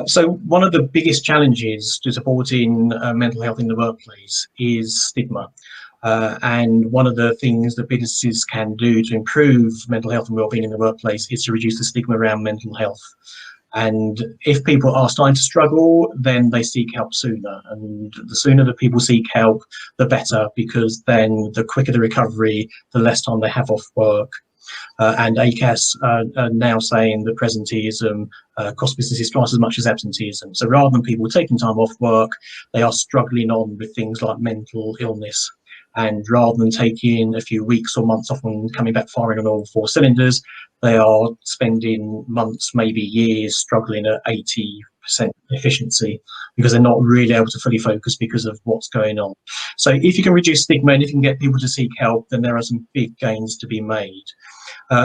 So one of the biggest challenges to supporting mental health in the workplace is stigma. And one of the things that businesses can do to improve mental health and wellbeing in the workplace is to reduce the stigma around mental health. And if people are starting to struggle, then they seek help sooner. And the sooner that people seek help, the better, because then the quicker the recovery, the less time they have off work. And ACAS are now saying that presenteeism costs businesses twice as much as absenteeism. So rather than people taking time off work, they are struggling on with things like mental illness. And rather than taking a few weeks or months off and coming back firing on all four cylinders, they are spending months, maybe years, struggling at 80% efficiency because they're not really able to fully focus because of what's going on. So if you can reduce stigma and if you can get people to seek help, then there are some big gains to be made.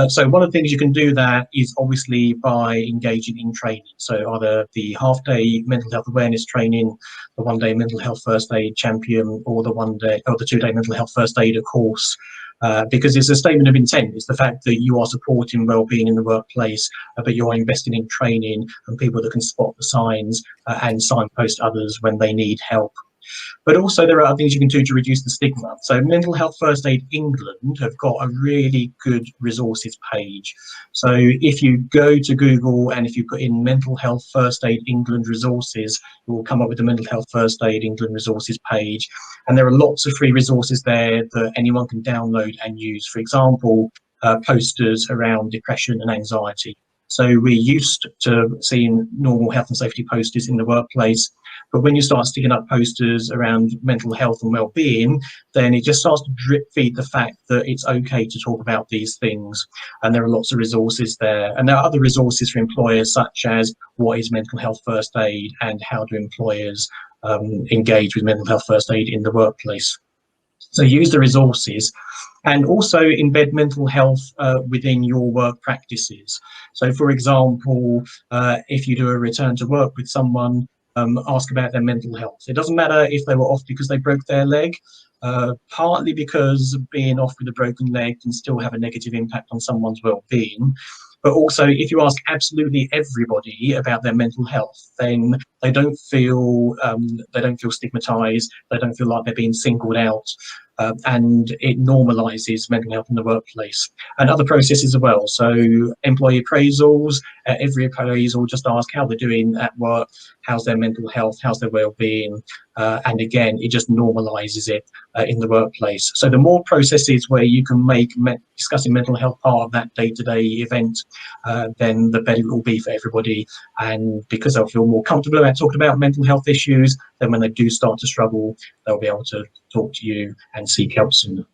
So one of the things you can do that is obviously by engaging in training. So either the half-day mental health awareness training, the one-day mental health first aid champion, or the two-day mental health first aider course. Because it's a statement of intent. It's the fact that you are supporting wellbeing in the workplace, but you are investing in training and people that can spot the signs and signpost others when they need help. But also there are other things you can do to reduce the stigma. So Mental Health First Aid England have got a really good resources page. So if you go to Google and if you put in Mental Health First Aid England resources, it will come up with the Mental Health First Aid England resources page. And there are lots of free resources there that anyone can download and use. For example, posters around depression and anxiety. So we're used to seeing normal health and safety posters in the workplace, but when you start sticking up posters around mental health and well-being, then it just starts to drip feed the fact that it's okay to talk about these things. And there are lots of resources there. And there are other resources for employers, such as what is mental health first aid and how do employers engage with mental health first aid in the workplace. So use the resources and also embed mental health within your work practices. So for example, if you do a return to work with someone, ask about their mental health. It doesn't matter if they were off because they broke their leg, partly because being off with a broken leg can still have a negative impact on someone's well-being. But also, if you ask absolutely everybody about their mental health, then they don't feel stigmatized. They don't feel like they're being singled out, and it normalizes mental health in the workplace and other processes as well. So employee appraisals, every appraisal, just ask how they're doing at work, how's their mental health, how's their well-being, and again, it just normalizes it in the workplace. So the more processes where you can make discussing mental health part of that day-to-day event, then the better it will be for everybody. And because they'll feel more comfortable about talking about mental health issues, then when they do start to struggle, they'll be able to talk to you and seek help sooner.